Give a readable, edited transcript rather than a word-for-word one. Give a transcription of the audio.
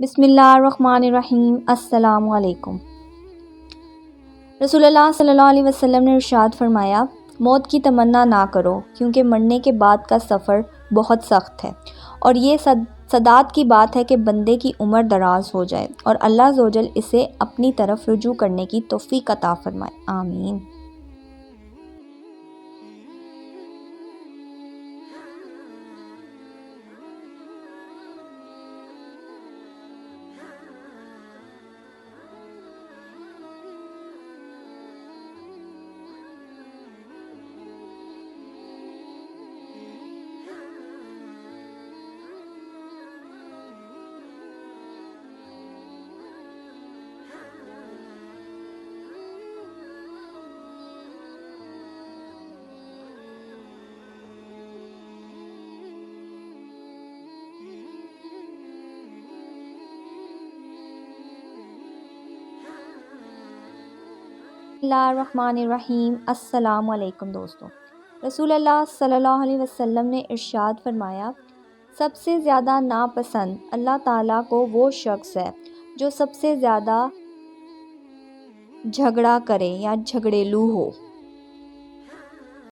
بسم اللہ الرحمن الرحیم۔ السلام علیکم۔ رسول اللہ صلی اللہ علیہ وسلم نے ارشاد فرمایا، موت کی تمنا نہ کرو کیونکہ مرنے کے بعد کا سفر بہت سخت ہے، اور یہ سعادت کی بات ہے کہ بندے کی عمر دراز ہو جائے اور اللہ عز و جل اسے اپنی طرف رجوع کرنے کی توفیق عطا فرمائے، آمین۔ بسم اللہ الرحمن الرحیم۔ السلام علیکم دوستو۔ رسول اللہ صلی اللہ علیہ وسلم نے ارشاد فرمایا، سب سے زیادہ ناپسند اللہ تعالیٰ کو وہ شخص ہے جو سب سے زیادہ جھگڑا کرے یا جھگڑیلو ہو۔